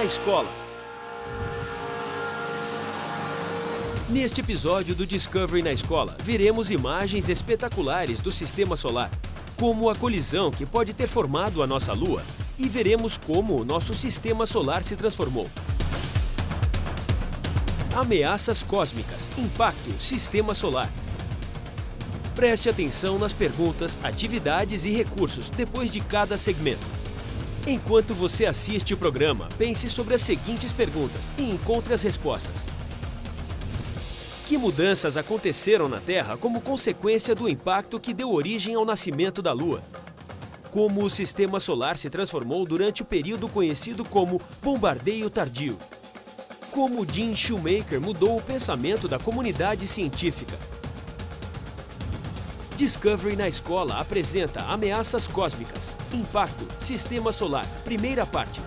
na escola. Neste episódio do Discovery na Escola, veremos imagens espetaculares do Sistema Solar, como a colisão que pode ter formado a nossa Lua, e veremos como o nosso Sistema Solar se transformou. Ameaças cósmicas, impacto, Sistema Solar. Preste atenção nas perguntas, atividades e recursos depois de cada segmento. Enquanto você assiste o programa, pense sobre as seguintes perguntas e encontre as respostas. Que mudanças aconteceram na Terra como consequência do impacto que deu origem ao nascimento da Lua? Como o Sistema Solar se transformou durante o período conhecido como bombardeio tardio? Como Jim Shoemaker mudou o pensamento da comunidade científica? Discovery na Escola apresenta Ameaças Cósmicas, Impacto, Sistema Solar, primeira parte.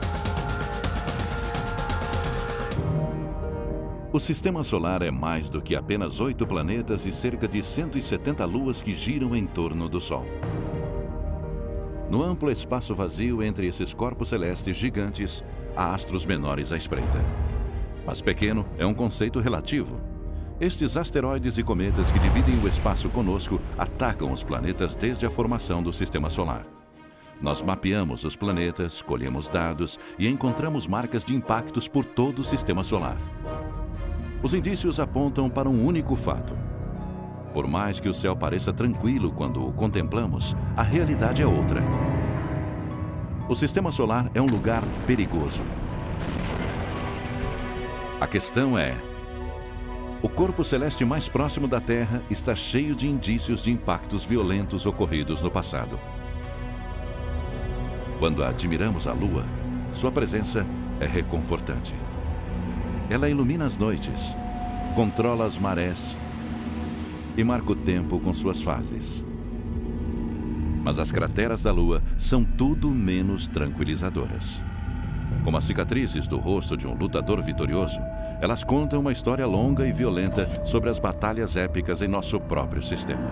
O Sistema Solar é mais do que apenas 8 planetas e cerca de 170 luas que giram em torno do Sol. No amplo espaço vazio entre esses corpos celestes gigantes, há astros menores à espreita. Mas pequeno é um conceito relativo. Estes asteroides e cometas que dividem o espaço conosco atacam os planetas desde a formação do Sistema Solar. Nós mapeamos os planetas, colhemos dados e encontramos marcas de impactos por todo o Sistema Solar. Os indícios apontam para um único fato. Por mais que o céu pareça tranquilo quando o contemplamos, a realidade é outra. O Sistema Solar é um lugar perigoso. A questão é: o corpo celeste mais próximo da Terra está cheio de indícios de impactos violentos ocorridos no passado. Quando admiramos a Lua, sua presença é reconfortante. Ela ilumina as noites, controla as marés e marca o tempo com suas fases. Mas as crateras da Lua são tudo menos tranquilizadoras. Como as cicatrizes do rosto de um lutador vitorioso, elas contam uma história longa e violenta sobre as batalhas épicas em nosso próprio sistema.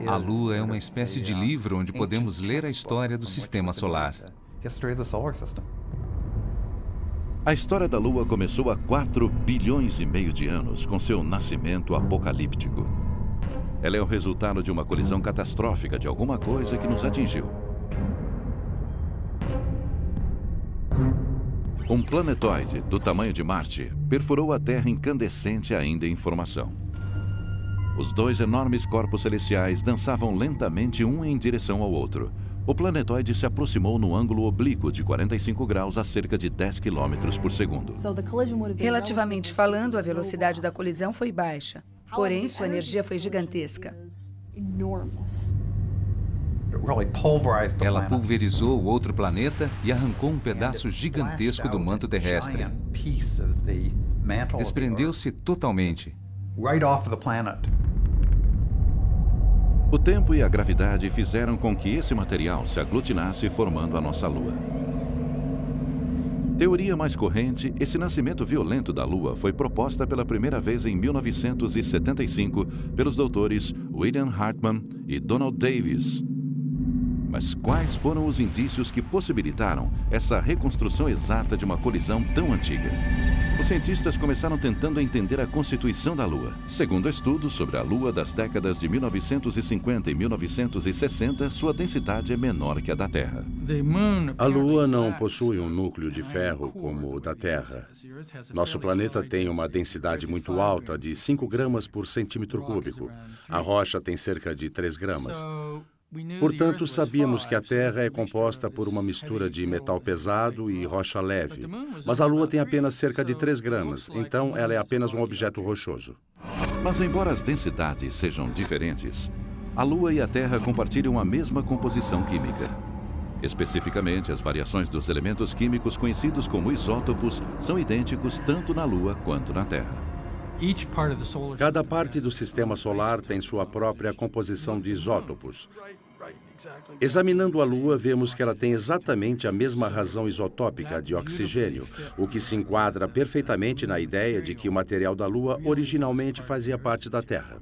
A Lua é uma espécie de livro onde podemos ler a história do Sistema Solar. A história da Lua começou há 4,5 bilhões de anos, com seu nascimento apocalíptico. Ela é o resultado de uma colisão catastrófica de alguma coisa que nos atingiu. Um planetoide do tamanho de Marte perfurou a Terra incandescente ainda em formação. Os dois enormes corpos celestiais dançavam lentamente um em direção ao outro. O planetoide se aproximou no ângulo oblíquo de 45 graus a cerca de 10 km por segundo. Relativamente falando, a velocidade da colisão foi baixa. Porém, sua energia foi gigantesca. Ela pulverizou o outro planeta e arrancou um pedaço gigantesco do manto terrestre. Desprendeu-se totalmente. O tempo e a gravidade fizeram com que esse material se aglutinasse formando a nossa Lua. Teoria mais corrente, esse nascimento violento da Lua foi proposta pela primeira vez em 1975 pelos doutores William Hartmann e Donald Davis. Mas quais foram os indícios que possibilitaram essa reconstrução exata de uma colisão tão antiga? Os cientistas começaram tentando entender a constituição da Lua. Segundo estudos sobre a Lua das décadas de 1950 e 1960, sua densidade é menor que a da Terra. A Lua não possui um núcleo de ferro como o da Terra. Nosso planeta tem uma densidade muito alta, de 5 gramas por centímetro cúbico. A rocha tem cerca de 3 gramas. Portanto, sabíamos que a Terra é composta por uma mistura de metal pesado e rocha leve. Mas a Lua tem apenas cerca de 3 gramas, então ela é apenas um objeto rochoso. Mas embora as densidades sejam diferentes, a Lua e a Terra compartilham a mesma composição química. Especificamente, as variações dos elementos químicos conhecidos como isótopos são idênticos tanto na Lua quanto na Terra. Cada parte do Sistema Solar tem sua própria composição de isótopos. Examinando a Lua, vemos que ela tem exatamente a mesma razão isotópica de oxigênio, o que se enquadra perfeitamente na ideia de que o material da Lua originalmente fazia parte da Terra.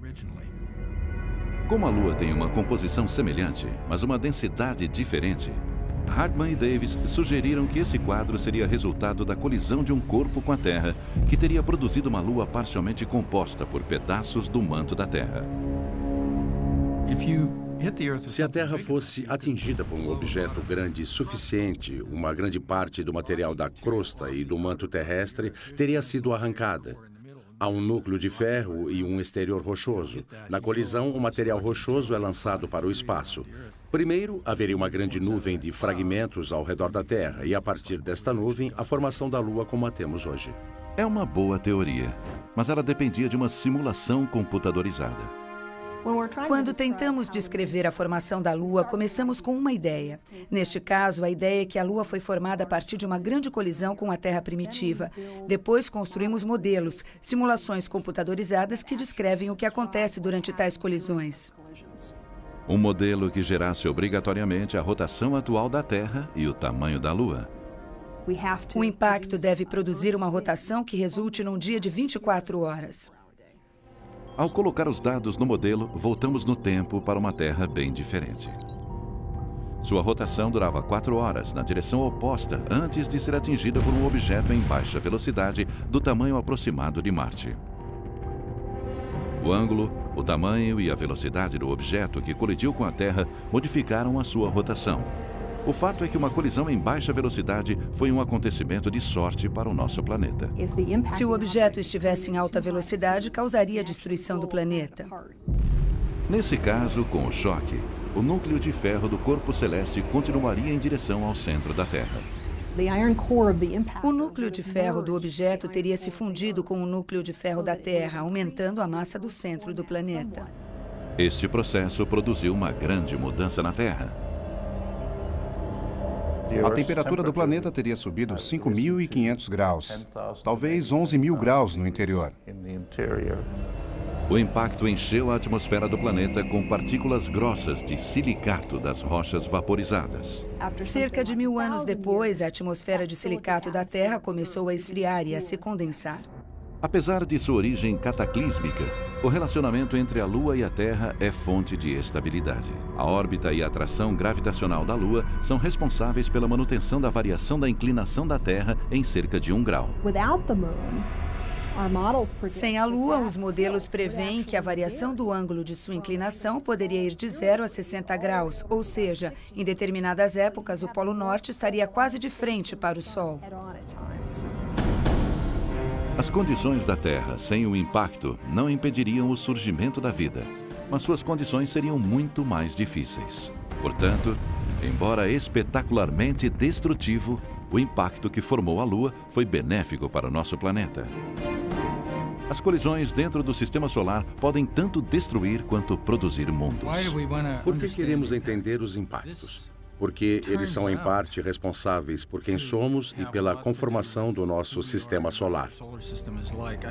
Como a Lua tem uma composição semelhante, mas uma densidade diferente, Hardman e Davis sugeriram que esse quadro seria resultado da colisão de um corpo com a Terra, que teria produzido uma Lua parcialmente composta por pedaços do manto da Terra. Se a Terra fosse atingida por um objeto grande suficiente, uma grande parte do material da crosta e do manto terrestre teria sido arrancada. Há um núcleo de ferro e um exterior rochoso. Na colisão, o material rochoso é lançado para o espaço. Primeiro, haveria uma grande nuvem de fragmentos ao redor da Terra e, a partir desta nuvem, a formação da Lua como a temos hoje. É uma boa teoria, mas ela dependia de uma simulação computadorizada. Quando tentamos descrever a formação da Lua, começamos com uma ideia. Neste caso, a ideia é que a Lua foi formada a partir de uma grande colisão com a Terra primitiva. Depois, construímos modelos, simulações computadorizadas que descrevem o que acontece durante tais colisões. Um modelo que gerasse obrigatoriamente a rotação atual da Terra e o tamanho da Lua. O impacto deve produzir uma rotação que resulte num dia de 24 horas. Ao colocar os dados no modelo, voltamos no tempo para uma Terra bem diferente. Sua rotação durava 4 horas, na direção oposta, antes de ser atingida por um objeto em baixa velocidade do tamanho aproximado de Marte. O ângulo, o tamanho e a velocidade do objeto que colidiu com a Terra modificaram a sua rotação. O fato é que uma colisão em baixa velocidade foi um acontecimento de sorte para o nosso planeta. Se o objeto estivesse em alta velocidade, causaria a destruição do planeta. Nesse caso, com o choque, o núcleo de ferro do corpo celeste continuaria em direção ao centro da Terra. O núcleo de ferro do objeto teria se fundido com o núcleo de ferro da Terra, aumentando a massa do centro do planeta. Este processo produziu uma grande mudança na Terra. A temperatura do planeta teria subido 5.500 graus, talvez 11.000 graus no interior. O impacto encheu a atmosfera do planeta com partículas grossas de silicato das rochas vaporizadas. Cerca de 1000 anos depois, a atmosfera de silicato da Terra começou a esfriar e a se condensar. Apesar de sua origem cataclísmica, o relacionamento entre a Lua e a Terra é fonte de estabilidade. A órbita e a atração gravitacional da Lua são responsáveis pela manutenção da variação da inclinação da Terra em cerca de 1 grau. Sem a Lua, os modelos preveem que a variação do ângulo de sua inclinação poderia ir de 0 a 60 graus, ou seja, em determinadas épocas, o Polo Norte estaria quase de frente para o Sol. As condições da Terra sem o impacto não impediriam o surgimento da vida, mas suas condições seriam muito mais difíceis. Portanto, embora espetacularmente destrutivo, o impacto que formou a Lua foi benéfico para o nosso planeta. As colisões dentro do Sistema Solar podem tanto destruir quanto produzir mundos. Por que queremos entender os impactos? Porque eles são, em parte, responsáveis por quem somos e pela conformação do nosso sistema solar.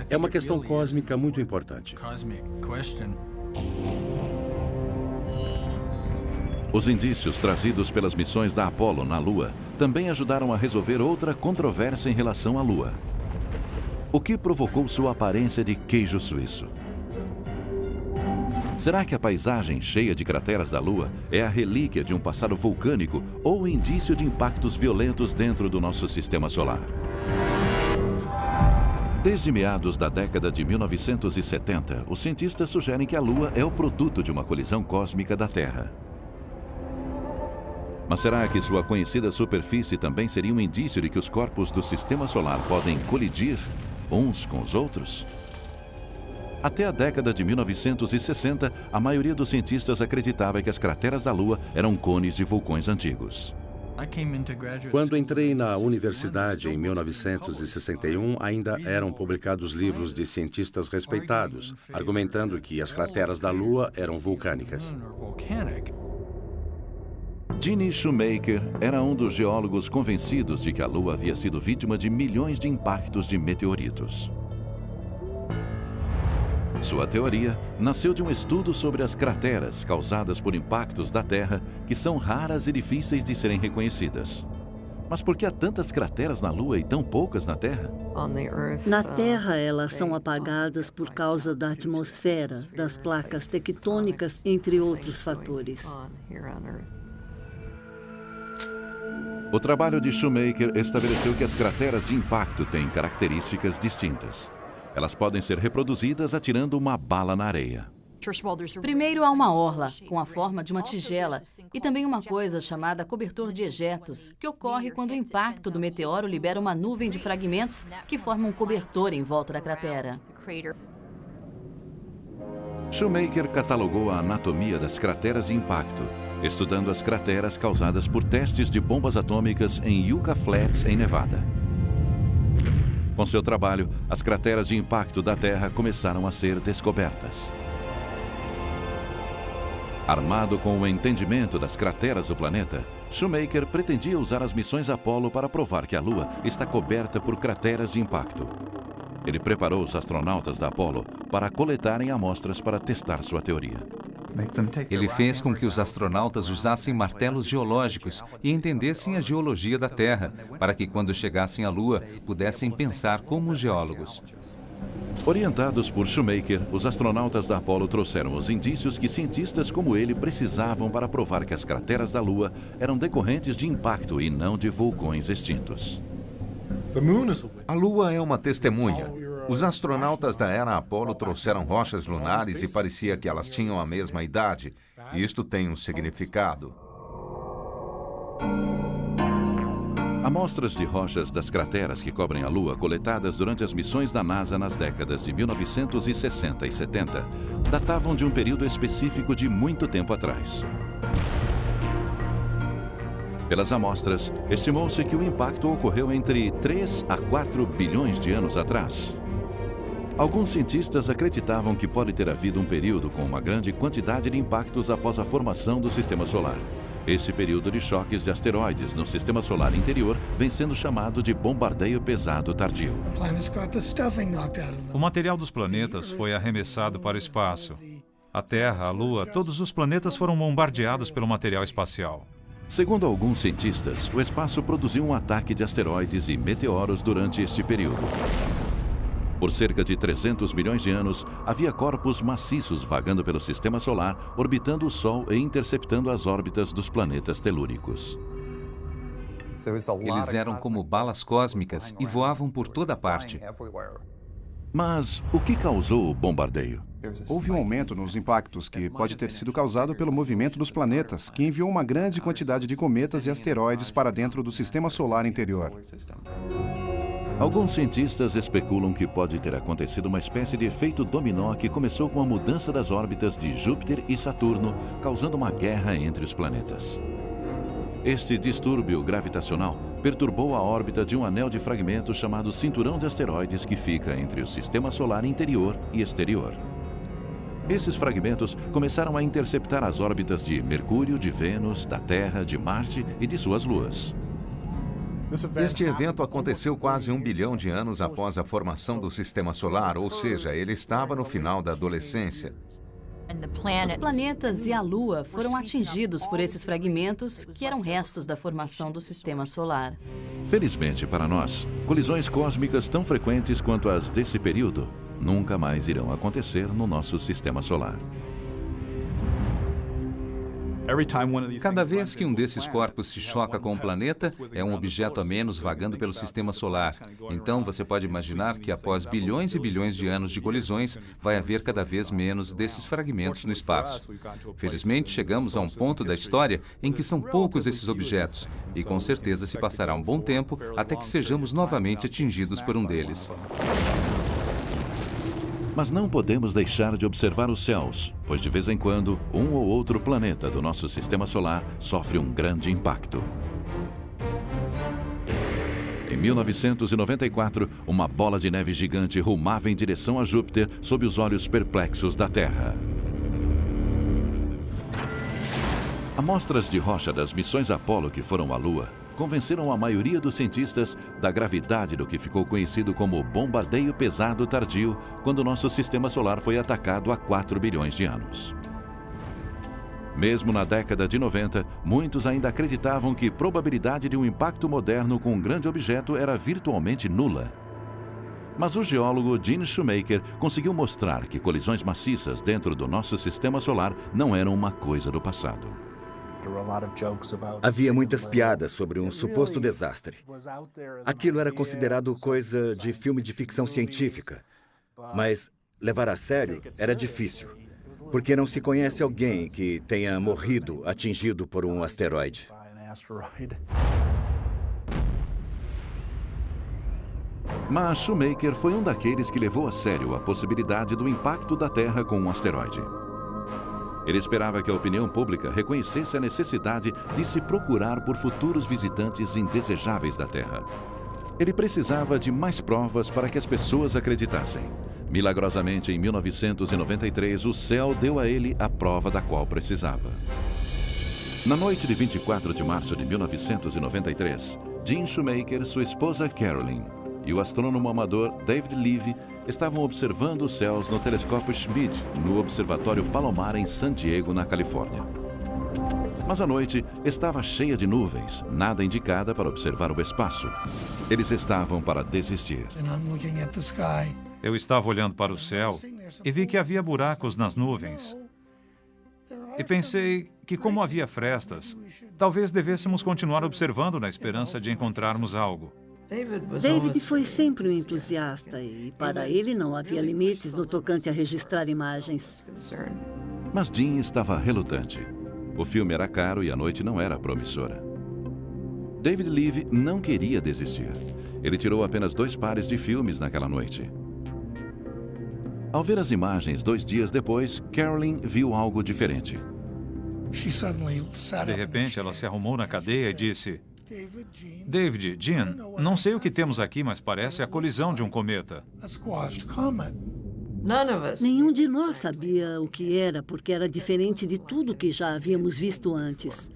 É uma questão cósmica muito importante. Os indícios trazidos pelas missões da Apollo na Lua também ajudaram a resolver outra controvérsia em relação à Lua. O que provocou sua aparência de queijo suíço? Será que a paisagem cheia de crateras da Lua é a relíquia de um passado vulcânico ou indício de impactos violentos dentro do nosso sistema solar? Desde meados da década de 1970, os cientistas sugerem que a Lua é o produto de uma colisão cósmica da Terra. Mas será que sua conhecida superfície também seria um indício de que os corpos do sistema solar podem colidir uns com os outros? Até a década de 1960, a maioria dos cientistas acreditava que as crateras da Lua eram cones de vulcões antigos. Quando entrei na universidade em 1961, ainda eram publicados livros de cientistas respeitados, argumentando que as crateras da Lua eram vulcânicas. Gene Shoemaker era um dos geólogos convencidos de que a Lua havia sido vítima de milhões de impactos de meteoritos. Sua teoria nasceu de um estudo sobre as crateras causadas por impactos da Terra que são raras e difíceis de serem reconhecidas. Mas por que há tantas crateras na Lua e tão poucas na Terra? Na Terra, elas são apagadas por causa da atmosfera, das placas tectônicas, entre outros fatores. O trabalho de Shoemaker estabeleceu que as crateras de impacto têm características distintas. Elas podem ser reproduzidas atirando uma bala na areia. Primeiro há uma orla, com a forma de uma tigela, e também uma coisa chamada cobertor de ejetos, que ocorre quando o impacto do meteoro libera uma nuvem de fragmentos que formam um cobertor em volta da cratera. Shoemaker catalogou a anatomia das crateras de impacto, estudando as crateras causadas por testes de bombas atômicas em Yucca Flats, em Nevada. Com seu trabalho, as crateras de impacto da Terra começaram a ser descobertas. Armado com o entendimento das crateras do planeta, Shoemaker pretendia usar as missões Apollo para provar que a Lua está coberta por crateras de impacto. Ele preparou os astronautas da Apollo para coletarem amostras para testar sua teoria. Ele fez com que os astronautas usassem martelos geológicos e entendessem a geologia da Terra, para que quando chegassem à Lua, pudessem pensar como geólogos. Orientados por Shoemaker, os astronautas da Apollo trouxeram os indícios que cientistas como ele precisavam para provar que as crateras da Lua eram decorrentes de impacto e não de vulcões extintos. A Lua é uma testemunha. Os astronautas da era Apollo trouxeram rochas lunares e parecia que elas tinham a mesma idade. Isto tem um significado. Amostras de rochas das crateras que cobrem a Lua, coletadas durante as missões da NASA nas décadas de 1960 e 70, datavam de um período específico de muito tempo atrás. Pelas amostras, estimou-se que o impacto ocorreu entre 3 a 4 bilhões de anos atrás. Alguns cientistas acreditavam que pode ter havido um período com uma grande quantidade de impactos após a formação do Sistema Solar. Esse período de choques de asteroides no Sistema Solar interior vem sendo chamado de bombardeio pesado tardio. O material dos planetas foi arremessado para o espaço. A Terra, a Lua, todos os planetas foram bombardeados pelo material espacial. Segundo alguns cientistas, o espaço produziu um ataque de asteroides e meteoros durante este período. Por cerca de 300 milhões de anos, havia corpos maciços vagando pelo Sistema Solar, orbitando o Sol e interceptando as órbitas dos planetas telúricos. Eles eram como balas cósmicas e voavam por toda parte. Mas o que causou o bombardeio? Houve um aumento nos impactos que pode ter sido causado pelo movimento dos planetas, que enviou uma grande quantidade de cometas e asteroides para dentro do Sistema Solar interior. Alguns cientistas especulam que pode ter acontecido uma espécie de efeito dominó que começou com a mudança das órbitas de Júpiter e Saturno, causando uma guerra entre os planetas. Este distúrbio gravitacional perturbou a órbita de um anel de fragmentos chamado Cinturão de Asteroides que fica entre o Sistema Solar interior e exterior. Esses fragmentos começaram a interceptar as órbitas de Mercúrio, de Vênus, da Terra, de Marte e de suas luas. Este evento aconteceu quase 1 bilhão de anos após a formação do Sistema Solar, ou seja, ele estava no final da adolescência. Os planetas e a Lua foram atingidos por esses fragmentos que eram restos da formação do Sistema Solar. Felizmente para nós, colisões cósmicas tão frequentes quanto as desse período nunca mais irão acontecer no nosso Sistema Solar. Cada vez que um desses corpos se choca com um planeta, é um objeto a menos vagando pelo Sistema Solar. Então, você pode imaginar que após bilhões e bilhões de anos de colisões, vai haver cada vez menos desses fragmentos no espaço. Felizmente, chegamos a um ponto da história em que são poucos esses objetos, e com certeza se passará um bom tempo até que sejamos novamente atingidos por um deles. Mas não podemos deixar de observar os céus, pois de vez em quando, um ou outro planeta do nosso Sistema Solar sofre um grande impacto. Em 1994, uma bola de neve gigante rumava em direção a Júpiter sob os olhos perplexos da Terra. Amostras de rocha das missões Apollo que foram à Lua convenceram a maioria dos cientistas da gravidade do que ficou conhecido como bombardeio pesado tardio, quando nosso Sistema Solar foi atacado há 4 bilhões de anos. Mesmo na década de 90, muitos ainda acreditavam que a probabilidade de um impacto moderno com um grande objeto era virtualmente nula. Mas o geólogo Gene Shoemaker conseguiu mostrar que colisões maciças dentro do nosso Sistema Solar não eram uma coisa do passado. Havia muitas piadas sobre um suposto desastre. Aquilo era considerado coisa de filme de ficção científica. Mas levar a sério era difícil, porque não se conhece alguém que tenha morrido atingido por um asteroide. Mas Shoemaker foi um daqueles que levou a sério a possibilidade do impacto da Terra com um asteroide. Ele esperava que a opinião pública reconhecesse a necessidade de se procurar por futuros visitantes indesejáveis da Terra. Ele precisava de mais provas para que as pessoas acreditassem. Milagrosamente, em 1993, o céu deu a ele a prova da qual precisava. Na noite de 24 de março de 1993, Gene Shoemaker, sua esposa Carolyn e o astrônomo amador David Levy estavam observando os céus no telescópio Schmidt, no Observatório Palomar, em San Diego, na Califórnia. Mas a noite estava cheia de nuvens, nada indicada para observar o espaço. Eles estavam para desistir. Eu estava olhando para o céu e vi que havia buracos nas nuvens. E pensei que, como havia frestas, talvez devêssemos continuar observando na esperança de encontrarmos algo. David foi sempre um entusiasta e, para ele, não havia limites no tocante a registrar imagens. Mas Gene estava relutante. O filme era caro e a noite não era promissora. David Levy não queria desistir. Ele tirou apenas 2 pares de filmes naquela noite. Ao ver as imagens 2 dias depois, Carolyn viu algo diferente. De repente, ela se arrumou na cadeia e disse: David, Gene, não sei o que temos aqui, mas parece a colisão de um cometa. Nenhum de nós sabia o que era, porque era diferente de tudo que já havíamos visto antes.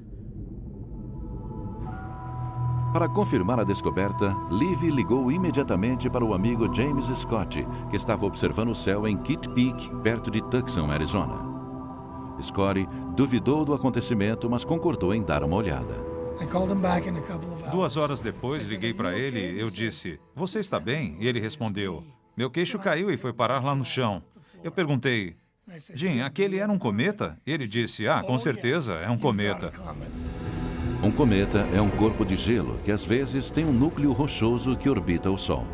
Para confirmar a descoberta, Levy ligou imediatamente para o amigo James Scott, que estava observando o céu em Kitt Peak, perto de Tucson, Arizona. Scotty duvidou do acontecimento, mas concordou em dar uma olhada. 2 horas depois, liguei para ele e eu disse: "Você está bem?" E ele respondeu: "Meu queixo caiu e foi parar lá no chão." Eu perguntei: "Gene, aquele era um cometa?" E ele disse: "Ah, com certeza, é um cometa." Um cometa é um corpo de gelo que às vezes tem um núcleo rochoso que orbita o Sol.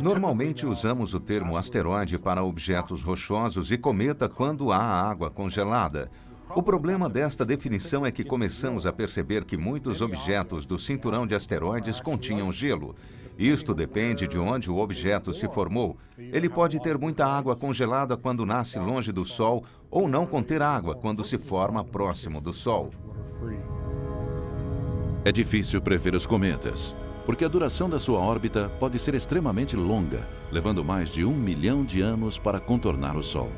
Normalmente usamos o termo asteroide para objetos rochosos e cometa quando há água congelada. O problema desta definição é que começamos a perceber que muitos objetos do cinturão de asteroides continham gelo. Isto depende de onde o objeto se formou. Ele pode ter muita água congelada quando nasce longe do Sol ou não conter água quando se forma próximo do Sol. É difícil prever os cometas, porque a duração da sua órbita pode ser extremamente longa, levando mais de 1 milhão de anos para contornar o Sol.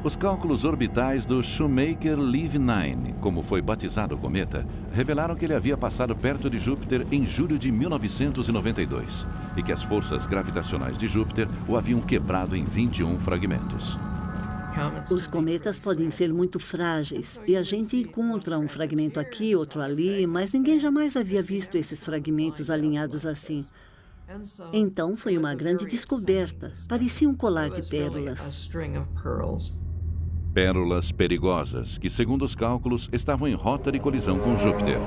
Os cálculos orbitais do Shoemaker-Levy 9, como foi batizado o cometa, revelaram que ele havia passado perto de Júpiter em julho de 1992 e que as forças gravitacionais de Júpiter o haviam quebrado em 21 fragmentos. Os cometas podem ser muito frágeis e a gente encontra um fragmento aqui, outro ali, mas ninguém jamais havia visto esses fragmentos alinhados assim. Então foi uma grande descoberta. Parecia um colar de pérolas. Pérolas perigosas que, segundo os cálculos, estavam em rota de colisão com Júpiter.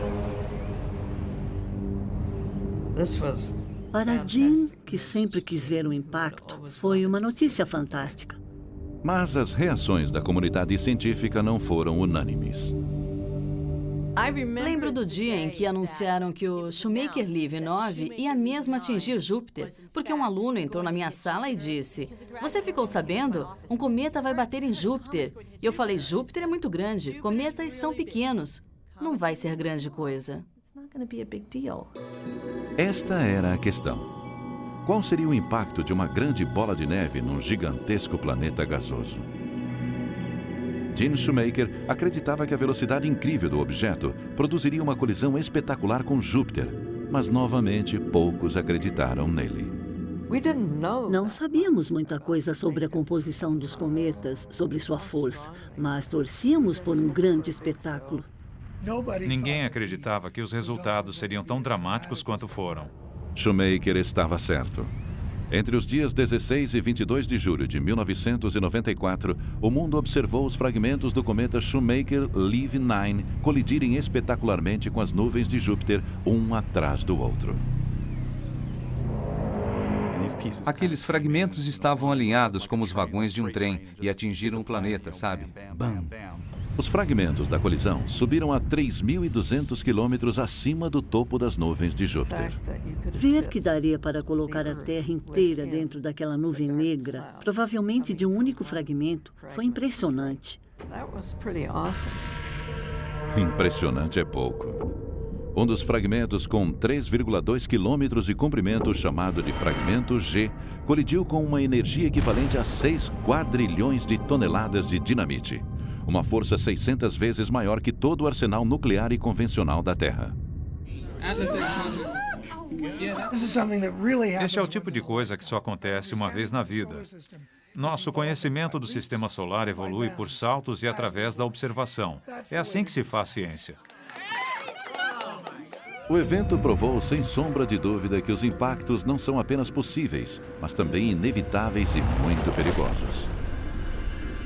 Para Gene, que sempre quis ver um impacto, foi uma notícia fantástica. Mas as reações da comunidade científica não foram unânimes. Lembro do dia em que anunciaram que o Shoemaker-Levy 9 ia mesmo atingir Júpiter, porque um aluno entrou na minha sala e disse: "Você ficou sabendo? Um cometa vai bater em Júpiter." E eu falei: "Júpiter é muito grande, cometas são pequenos. Não vai ser grande coisa." Esta era a questão. Qual seria o impacto de uma grande bola de neve num gigantesco planeta gasoso? Gene Shoemaker acreditava que a velocidade incrível do objeto produziria uma colisão espetacular com Júpiter, mas novamente poucos acreditaram nele. Não sabíamos muita coisa sobre a composição dos cometas, sobre sua força, mas torcíamos por um grande espetáculo. Ninguém acreditava que os resultados seriam tão dramáticos quanto foram. Shoemaker estava certo. Entre os dias 16 e 22 de julho de 1994, o mundo observou os fragmentos do cometa Shoemaker-Levy 9 colidirem espetacularmente com as nuvens de Júpiter, um atrás do outro. Aqueles fragmentos estavam alinhados como os vagões de um trem e atingiram o planeta, sabe? Bam! Os fragmentos da colisão subiram a 3.200 quilômetros acima do topo das nuvens de Júpiter. Ver que daria para colocar a Terra inteira dentro daquela nuvem negra, provavelmente de um único fragmento, foi impressionante. Impressionante é pouco. Um dos fragmentos com 3,2 quilômetros de comprimento, chamado de fragmento G, colidiu com uma energia equivalente a 6 quadrilhões de toneladas de dinamite. Uma força 600 vezes maior que todo o arsenal nuclear e convencional da Terra. Este é o tipo de coisa que só acontece uma vez na vida. Nosso conhecimento do sistema solar evolui por saltos e através da observação. É assim que se faz ciência. O evento provou, sem sombra de dúvida, que os impactos não são apenas possíveis, mas também inevitáveis e muito perigosos.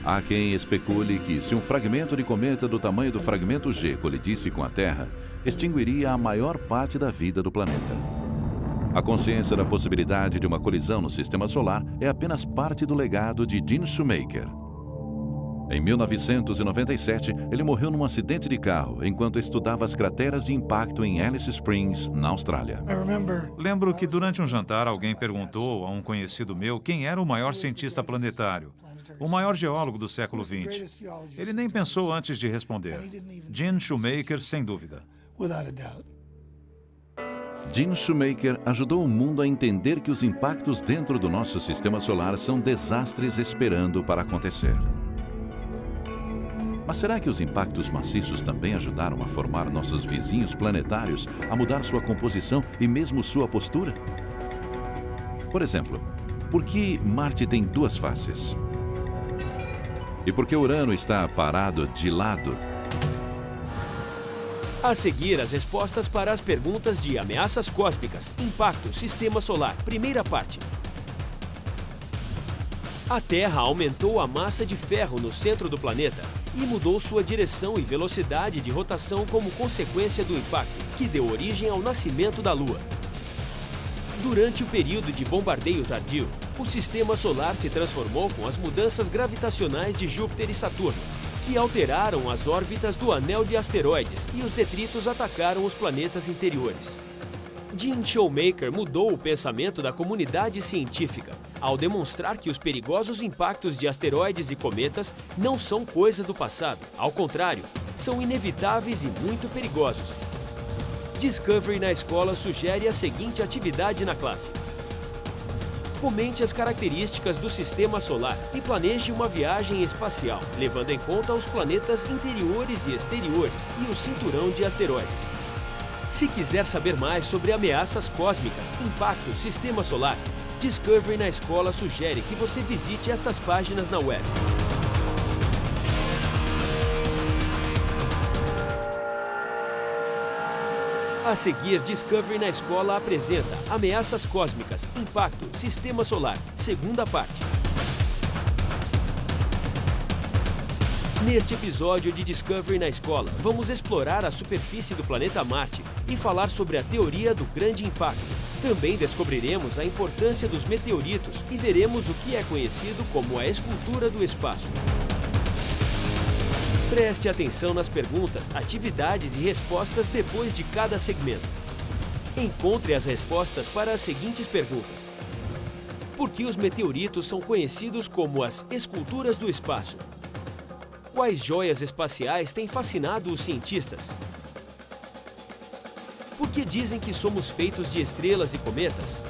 Há quem especule que, se um fragmento de cometa do tamanho do fragmento G colidisse com a Terra, extinguiria a maior parte da vida do planeta. A consciência da possibilidade de uma colisão no sistema solar é apenas parte do legado de Gene Shoemaker. Em 1997, ele morreu num acidente de carro enquanto estudava as crateras de impacto em Alice Springs, na Austrália. Lembro que durante um jantar alguém perguntou a um conhecido meu quem era o maior cientista planetário, o maior geólogo do século XX. Ele nem pensou antes de responder. Gene Shoemaker, sem dúvida. Gene Shoemaker ajudou o mundo a entender que os impactos dentro do nosso sistema solar são desastres esperando para acontecer. Mas será que os impactos maciços também ajudaram a formar nossos vizinhos planetários, a mudar sua composição e mesmo sua postura? Por exemplo, por que Marte tem duas faces? E por que Urano está parado de lado? A seguir, as respostas para as perguntas de ameaças cósmicas, impacto, sistema solar, primeira parte. A Terra aumentou a massa de ferro no centro do planeta e mudou sua direção e velocidade de rotação como consequência do impacto, que deu origem ao nascimento da Lua. Durante o período de bombardeio tardio, o sistema solar se transformou com as mudanças gravitacionais de Júpiter e Saturno, que alteraram as órbitas do anel de asteroides e os detritos atacaram os planetas interiores. Gene Shoemaker mudou o pensamento da comunidade científica ao demonstrar que os perigosos impactos de asteroides e cometas não são coisa do passado. Ao contrário, são inevitáveis e muito perigosos. Discovery na Escola sugere a seguinte atividade na classe. Comente as características do sistema solar e planeje uma viagem espacial, levando em conta os planetas interiores e exteriores e o cinturão de asteroides. Se quiser saber mais sobre ameaças cósmicas, impacto, sistema solar, Discovery na Escola sugere que você visite estas páginas na web. A seguir, Discovery na Escola apresenta Ameaças Cósmicas, Impacto, Sistema Solar, segunda parte. Neste episódio de Discovery na Escola, vamos explorar a superfície do planeta Marte e falar sobre a teoria do grande impacto. Também descobriremos a importância dos meteoritos e veremos o que é conhecido como a escultura do espaço. Preste atenção nas perguntas, atividades e respostas depois de cada segmento. Encontre as respostas para as seguintes perguntas. Por que os meteoritos são conhecidos como as esculturas do espaço? Quais joias espaciais têm fascinado os cientistas? Por que dizem que somos feitos de estrelas e cometas?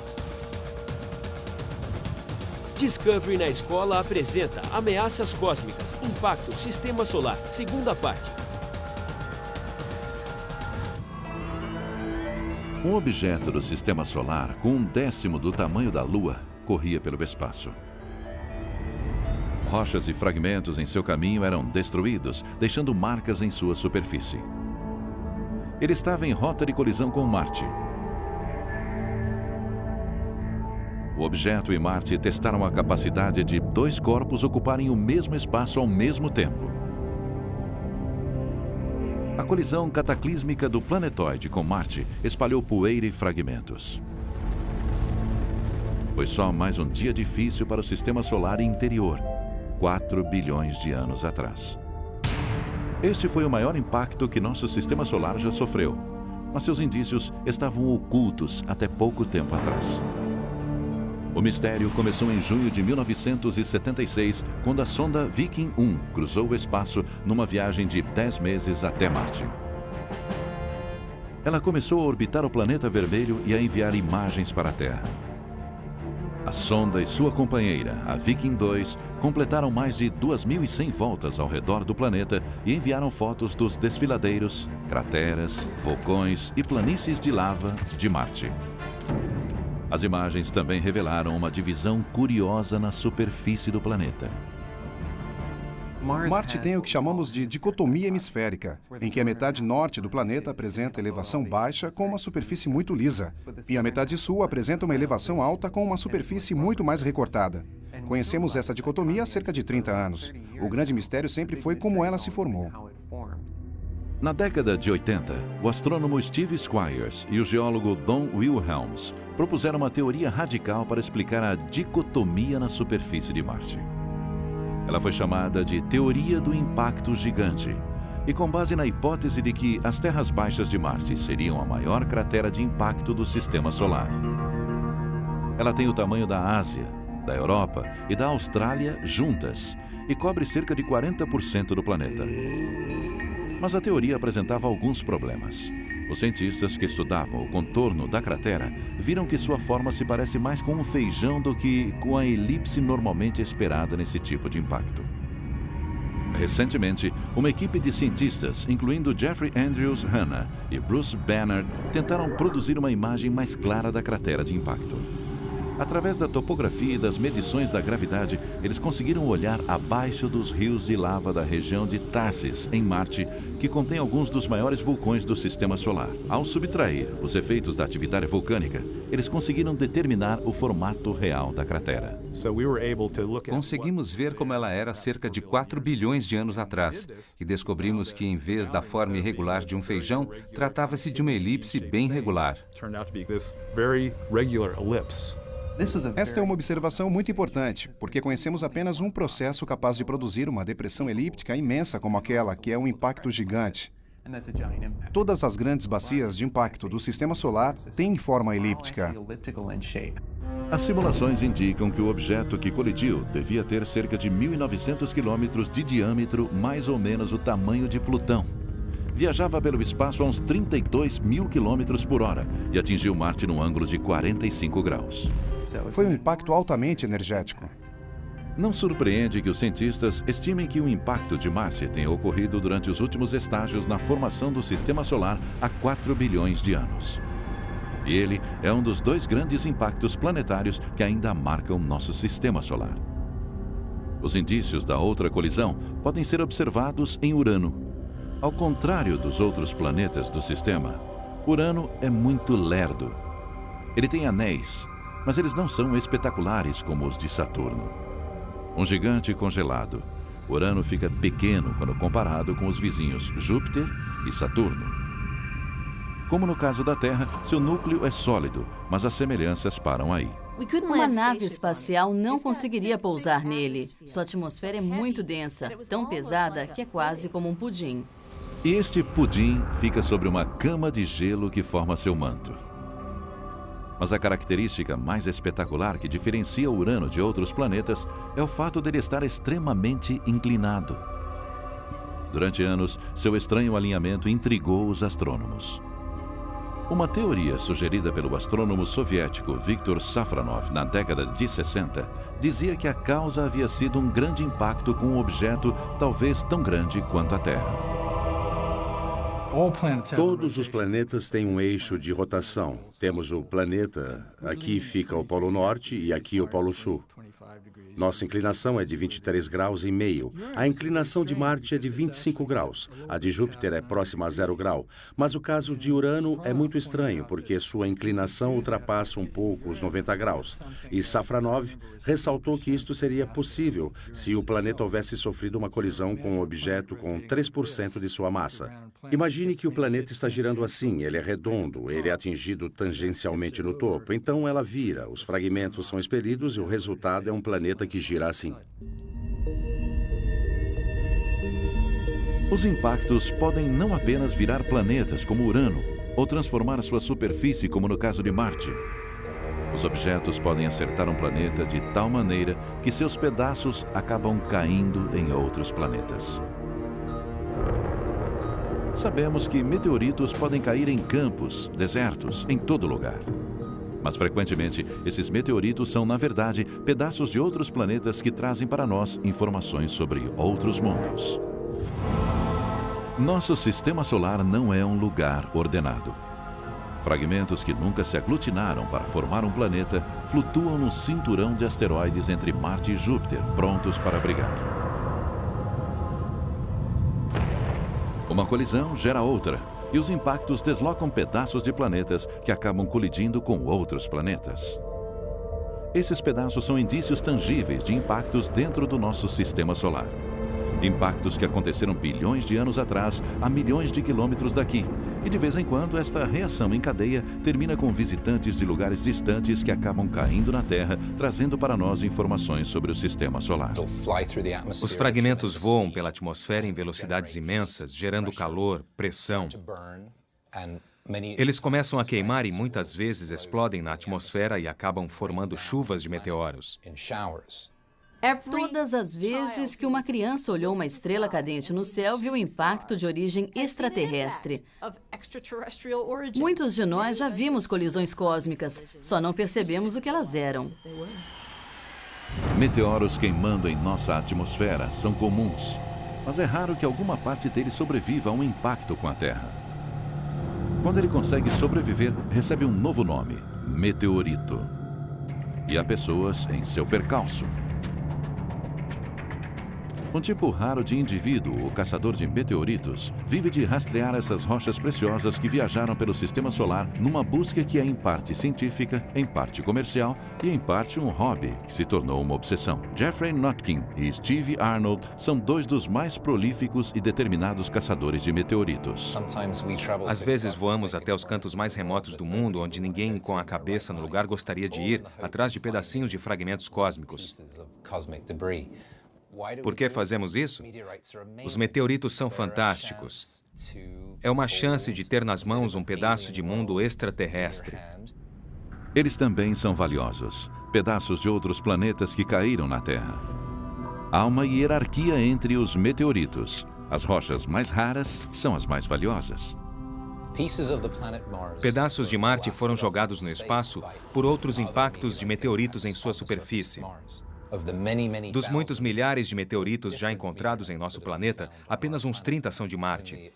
Discovery na Escola apresenta Ameaças Cósmicas, Impacto, Sistema Solar, segunda parte. Um objeto do sistema solar com 1/10 do tamanho da Lua corria pelo espaço. Rochas e fragmentos em seu caminho eram destruídos, deixando marcas em sua superfície. Ele estava em rota de colisão com Marte. O objeto e Marte testaram a capacidade de 2 corpos ocuparem o mesmo espaço ao mesmo tempo. A colisão cataclísmica do planetoide com Marte espalhou poeira e fragmentos. Foi só mais um dia difícil para o sistema solar interior, 4 bilhões de anos atrás. Este foi o maior impacto que nosso sistema solar já sofreu, mas seus indícios estavam ocultos até pouco tempo atrás. O mistério começou em junho de 1976, quando a sonda Viking 1 cruzou o espaço numa viagem de 10 meses até Marte. Ela começou a orbitar o planeta vermelho e a enviar imagens para a Terra. A sonda e sua companheira, a Viking 2, completaram mais de 2.100 voltas ao redor do planeta e enviaram fotos dos desfiladeiros, crateras, vulcões e planícies de lava de Marte. As imagens também revelaram uma divisão curiosa na superfície do planeta. Marte tem o que chamamos de dicotomia hemisférica, em que a metade norte do planeta apresenta elevação baixa com uma superfície muito lisa, e a metade sul apresenta uma elevação alta com uma superfície muito mais recortada. Conhecemos essa dicotomia há cerca de 30 anos. O grande mistério sempre foi como ela se formou. Na década de 80, o astrônomo Steve Squyres e o geólogo Don Wilhelms propuseram uma teoria radical para explicar a dicotomia na superfície de Marte. Ela foi chamada de Teoria do Impacto Gigante, e com base na hipótese de que as terras baixas de Marte seriam a maior cratera de impacto do Sistema Solar. Ela tem o tamanho da Ásia, da Europa e da Austrália juntas, e cobre cerca de 40% do planeta. Mas a teoria apresentava alguns problemas. Os cientistas que estudavam o contorno da cratera viram que sua forma se parece mais com um feijão do que com a elipse normalmente esperada nesse tipo de impacto. Recentemente, uma equipe de cientistas, incluindo Jeffrey Andrews Hanna e Bruce Bannard, tentaram produzir uma imagem mais clara da cratera de impacto. Através da topografia e das medições da gravidade, eles conseguiram olhar abaixo dos rios de lava da região de Tharsis, em Marte, que contém alguns dos maiores vulcões do Sistema Solar. Ao subtrair os efeitos da atividade vulcânica, eles conseguiram determinar o formato real da cratera. Conseguimos ver como ela era cerca de 4 bilhões de anos atrás, e descobrimos que, em vez da forma irregular de um feijão, tratava-se de uma elipse bem regular. Esta é uma observação muito importante, porque conhecemos apenas um processo capaz de produzir uma depressão elíptica imensa como aquela, que é um impacto gigante. Todas as grandes bacias de impacto do Sistema Solar têm forma elíptica. As simulações indicam que o objeto que colidiu devia ter cerca de 1.900 quilômetros de diâmetro, mais ou menos o tamanho de Plutão. Viajava pelo espaço a uns 32 mil quilômetros por hora e atingiu Marte num ângulo de 45 graus. Foi um impacto altamente energético. Não surpreende que os cientistas estimem que o impacto de Marte tenha ocorrido durante os últimos estágios na formação do Sistema Solar há 4 bilhões de anos. E ele é um dos 2 grandes impactos planetários que ainda marcam nosso Sistema Solar. Os indícios da outra colisão podem ser observados em Urano. Ao contrário dos outros planetas do sistema, Urano é muito lerdo. Ele tem anéis, mas eles não são espetaculares como os de Saturno. Um gigante congelado, Urano fica pequeno quando comparado com os vizinhos Júpiter e Saturno. Como no caso da Terra, seu núcleo é sólido, mas as semelhanças param aí. Uma nave espacial não conseguiria pousar nele. Sua atmosfera é muito densa, tão pesada que é quase como um pudim. E este pudim fica sobre uma cama de gelo que forma seu manto. Mas a característica mais espetacular que diferencia Urano de outros planetas é o fato dele estar extremamente inclinado. Durante anos, seu estranho alinhamento intrigou os astrônomos. Uma teoria sugerida pelo astrônomo soviético Viktor Safronov na década de 60 dizia que a causa havia sido um grande impacto com um objeto talvez tão grande quanto a Terra. Todos os planetas têm um eixo de rotação. Temos o planeta, aqui fica o Polo Norte e aqui o Polo Sul. Nossa inclinação é de 23 graus e meio. A inclinação de Marte é de 25 graus. A de Júpiter é próxima a 0 grau. Mas o caso de Urano é muito estranho, porque sua inclinação ultrapassa um pouco os 90 graus. E Safranov ressaltou que isto seria possível se o planeta houvesse sofrido uma colisão com um objeto com 3% de sua massa. Imagine que o planeta está girando assim, ele é redondo, ele é atingido tangencialmente no topo, então ela vira, os fragmentos são expelidos e o resultado é um planeta que gira assim. Os impactos podem não apenas virar planetas como Urano, ou transformar sua superfície como no caso de Marte. Os objetos podem acertar um planeta de tal maneira que seus pedaços acabam caindo em outros planetas. Sabemos que meteoritos podem cair em campos, desertos, em todo lugar. Mas, frequentemente, esses meteoritos são, na verdade, pedaços de outros planetas que trazem para nós informações sobre outros mundos. Nosso sistema solar não é um lugar ordenado. Fragmentos que nunca se aglutinaram para formar um planeta flutuam no cinturão de asteroides entre Marte e Júpiter, prontos para brigar. Uma colisão gera outra, e os impactos deslocam pedaços de planetas que acabam colidindo com outros planetas. Esses pedaços são indícios tangíveis de impactos dentro do nosso sistema solar. Impactos que aconteceram bilhões de anos atrás, a milhões de quilômetros daqui. E de vez em quando, esta reação em cadeia termina com visitantes de lugares distantes que acabam caindo na Terra, trazendo para nós informações sobre o sistema solar. Os fragmentos voam pela atmosfera em velocidades imensas, gerando calor, pressão. Eles começam a queimar e muitas vezes explodem na atmosfera e acabam formando chuvas de meteoros. Todas as vezes que uma criança olhou uma estrela cadente no céu, viu impacto de origem extraterrestre. Muitos de nós já vimos colisões cósmicas, só não percebemos o que elas eram. Meteoros queimando em nossa atmosfera são comuns, mas é raro que alguma parte dele sobreviva a um impacto com a Terra. Quando ele consegue sobreviver, recebe um novo nome, meteorito. E há pessoas em seu percalço. Um tipo raro de indivíduo, o caçador de meteoritos, vive de rastrear essas rochas preciosas que viajaram pelo sistema solar numa busca que é em parte científica, em parte comercial e em parte um hobby que se tornou uma obsessão. Jeffrey Notkin e Steve Arnold são dois dos mais prolíficos e determinados caçadores de meteoritos. Às vezes voamos até os cantos mais remotos do mundo, onde ninguém com a cabeça no lugar gostaria de ir, atrás de pedacinhos de fragmentos cósmicos. Por que fazemos isso? Os meteoritos são fantásticos. É uma chance de ter nas mãos um pedaço de mundo extraterrestre. Eles também são valiosos, pedaços de outros planetas que caíram na Terra. Há uma hierarquia entre os meteoritos. As rochas mais raras são as mais valiosas. Pedaços de Marte foram jogados no espaço por outros impactos de meteoritos em sua superfície. Dos muitos milhares de meteoritos já encontrados em nosso planeta, apenas uns 30 são de Marte.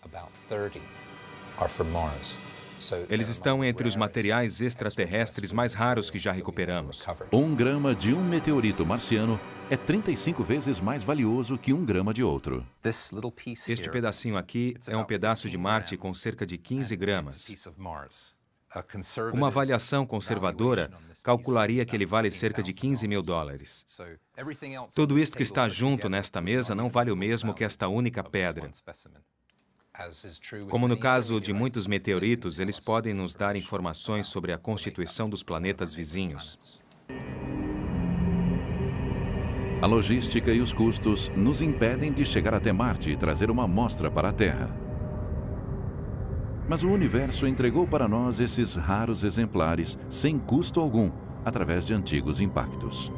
Eles estão entre os materiais extraterrestres mais raros que já recuperamos. 1 grama de um meteorito marciano é 35 vezes mais valioso que 1 grama de outro. Este pedacinho aqui é um pedaço de Marte com cerca de 15 gramas. Uma avaliação conservadora calcularia que ele vale cerca de $15 mil. Tudo isto que está junto nesta mesa não vale o mesmo que esta única pedra. Como no caso de muitos meteoritos, eles podem nos dar informações sobre a constituição dos planetas vizinhos. A logística e os custos nos impedem de chegar até Marte e trazer uma amostra para a Terra. Mas o universo entregou para nós esses raros exemplares sem custo algum, através de antigos impactos.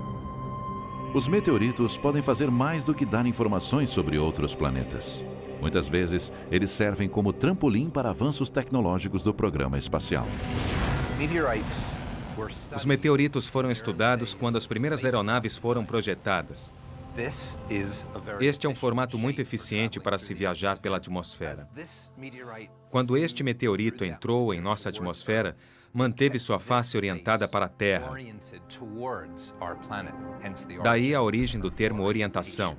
Os meteoritos podem fazer mais do que dar informações sobre outros planetas. Muitas vezes, eles servem como trampolim para avanços tecnológicos do programa espacial. Os meteoritos foram estudados quando as primeiras aeronaves foram projetadas. Este é um formato muito eficiente para se viajar pela atmosfera. Quando este meteorito entrou em nossa atmosfera, manteve sua face orientada para a Terra. Daí a origem do termo orientação.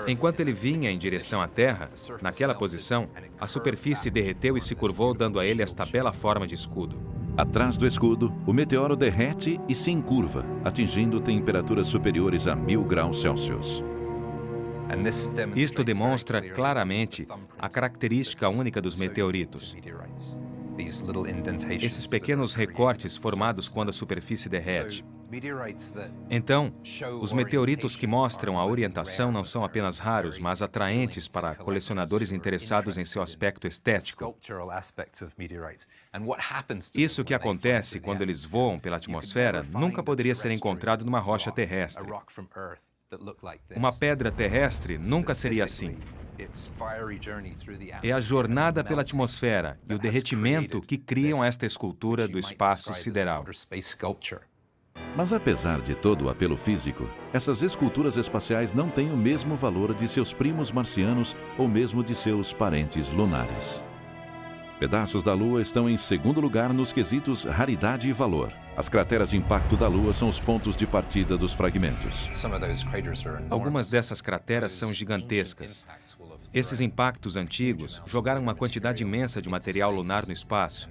Enquanto ele vinha em direção à Terra, naquela posição, a superfície derreteu e se curvou, dando a ele esta bela forma de escudo. Atrás do escudo, o meteoro derrete e se encurva, atingindo temperaturas superiores a 1000 graus Celsius. Isto demonstra claramente a característica única dos meteoritos. Esses pequenos recortes formados quando a superfície derrete. Então, os meteoritos que mostram a orientação não são apenas raros, mas atraentes para colecionadores interessados em seu aspecto estético. Isso que acontece quando eles voam pela atmosfera nunca poderia ser encontrado numa rocha terrestre. Uma pedra terrestre nunca seria assim. É a jornada pela atmosfera e o derretimento que criam esta escultura do espaço sideral. Mas apesar de todo o apelo físico, essas esculturas espaciais não têm o mesmo valor de seus primos marcianos ou mesmo de seus parentes lunares. Pedaços da Lua estão em segundo lugar nos quesitos raridade e valor. As crateras de impacto da Lua são os pontos de partida dos fragmentos. Algumas dessas crateras são gigantescas. Esses impactos antigos jogaram uma quantidade imensa de material lunar no espaço.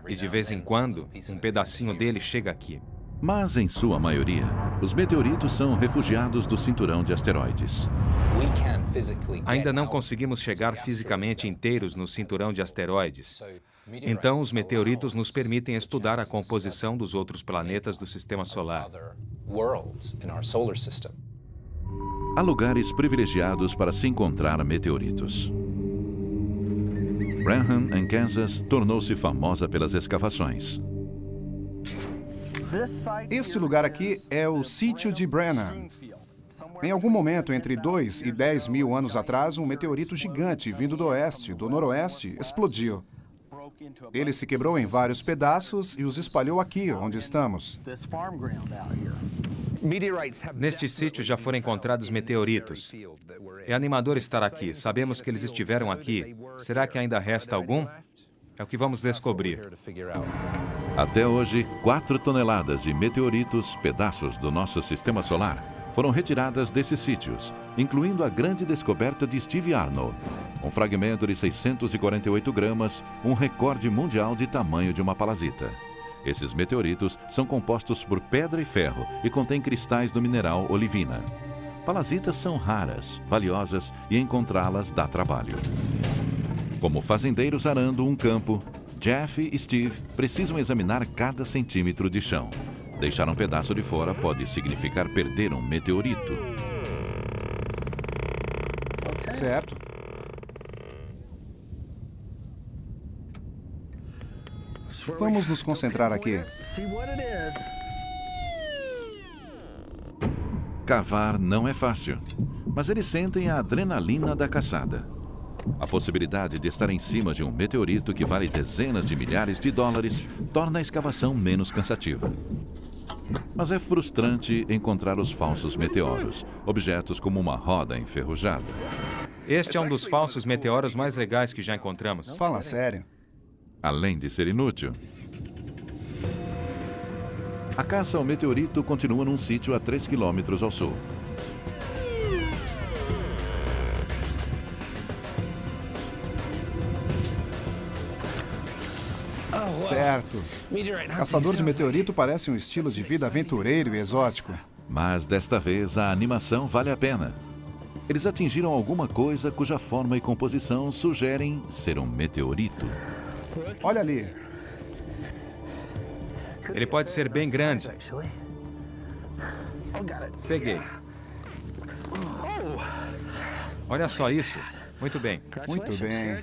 E de vez em quando, um pedacinho dele chega aqui. Mas, em sua maioria, os meteoritos são refugiados do cinturão de asteroides. Ainda não conseguimos chegar fisicamente inteiros no cinturão de asteroides. Então, os meteoritos nos permitem estudar a composição dos outros planetas do Sistema Solar. Há lugares privilegiados para se encontrar meteoritos. Branham, em Kansas, tornou-se famosa pelas escavações. Este lugar aqui é o sítio de Branham. Em algum momento, entre 2 e 10 mil anos atrás, um meteorito gigante vindo do oeste, do noroeste, explodiu. Ele se quebrou em vários pedaços e os espalhou aqui, onde estamos. Neste sítio já foram encontrados meteoritos. É animador estar aqui. Sabemos que eles estiveram aqui. Será que ainda resta algum? É o que vamos descobrir. Até hoje, 4 toneladas de meteoritos, pedaços do nosso sistema solar, foram retiradas desses sítios, incluindo a grande descoberta de Steve Arnold, um fragmento de 648 gramas, um recorde mundial de tamanho de uma palazita. Esses meteoritos são compostos por pedra e ferro e contêm cristais do mineral olivina. Palazitas são raras, valiosas e encontrá-las dá trabalho. Como fazendeiros arando um campo, Jeff e Steve precisam examinar cada centímetro de chão. Deixar um pedaço de fora pode significar perder um meteorito. Certo. Vamos nos concentrar aqui. Cavar não é fácil, mas eles sentem a adrenalina da caçada. A possibilidade de estar em cima de um meteorito que vale dezenas de milhares de dólares torna a escavação menos cansativa. Mas é frustrante encontrar os falsos meteoros, objetos como uma roda enferrujada. Este é um dos falsos meteoros mais legais que já encontramos. Fala sério. Além de ser inútil, a caça ao meteorito continua num sítio a 3 quilômetros ao sul. Certo. Caçador de meteorito parece um estilo de vida aventureiro e exótico. Mas desta vez a animação vale a pena. Eles atingiram alguma coisa cuja forma e composição sugerem ser um meteorito. Olha ali. Ele pode ser bem grande. Peguei. Olha só isso. Muito bem. Muito bem.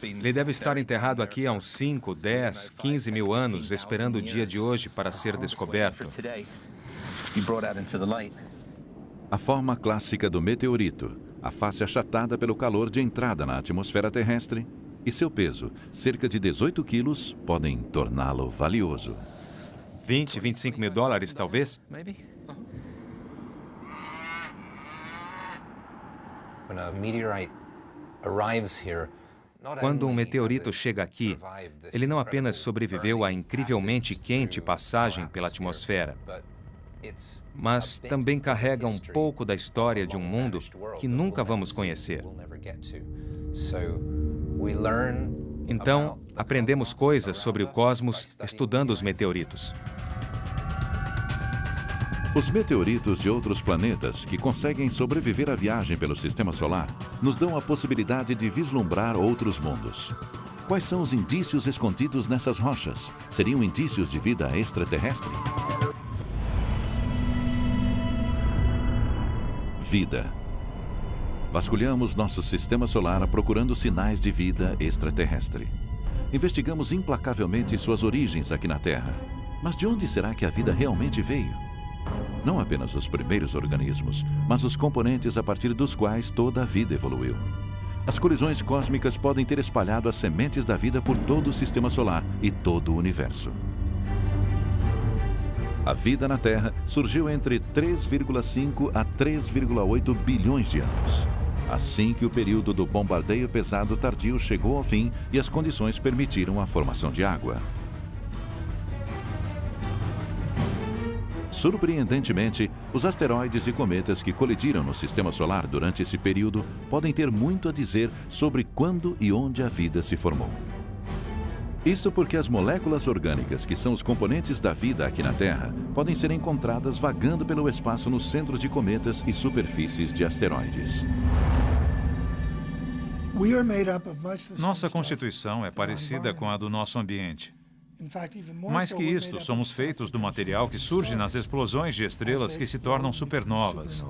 Ele deve estar enterrado aqui há uns 5, 10, 15 mil anos, esperando o dia de hoje para ser descoberto. A forma clássica do meteorito, a face achatada pelo calor de entrada na atmosfera terrestre, e seu peso, cerca de 18 quilos, podem torná-lo valioso. 20, 25 mil dólares, talvez? Quando um meteorito chega aqui, ele não apenas sobreviveu à incrivelmente quente passagem pela atmosfera, mas também carrega um pouco da história de um mundo que nunca vamos conhecer. Então, aprendemos coisas sobre o cosmos estudando os meteoritos. Os meteoritos de outros planetas que conseguem sobreviver à viagem pelo Sistema Solar nos dão a possibilidade de vislumbrar outros mundos. Quais são os indícios escondidos nessas rochas? Seriam indícios de vida extraterrestre? Vida. Vasculhamos nosso Sistema Solar procurando sinais de vida extraterrestre. Investigamos implacavelmente suas origens aqui na Terra. Mas de onde será que a vida realmente veio? Não apenas os primeiros organismos, mas os componentes a partir dos quais toda a vida evoluiu. As colisões cósmicas podem ter espalhado as sementes da vida por todo o Sistema Solar e todo o universo. A vida na Terra surgiu entre 3,5 a 3,8 bilhões de anos. Assim que o período do bombardeio pesado tardio chegou ao fim e as condições permitiram a formação de água. Surpreendentemente, os asteroides e cometas que colidiram no Sistema Solar durante esse período podem ter muito a dizer sobre quando e onde a vida se formou. Isso porque as moléculas orgânicas, que são os componentes da vida aqui na Terra, podem ser encontradas vagando pelo espaço no centro de cometas e superfícies de asteroides. Nossa constituição é parecida com a do nosso ambiente. Mais que isto, somos feitos do material que surge nas explosões de estrelas que se tornam supernovas.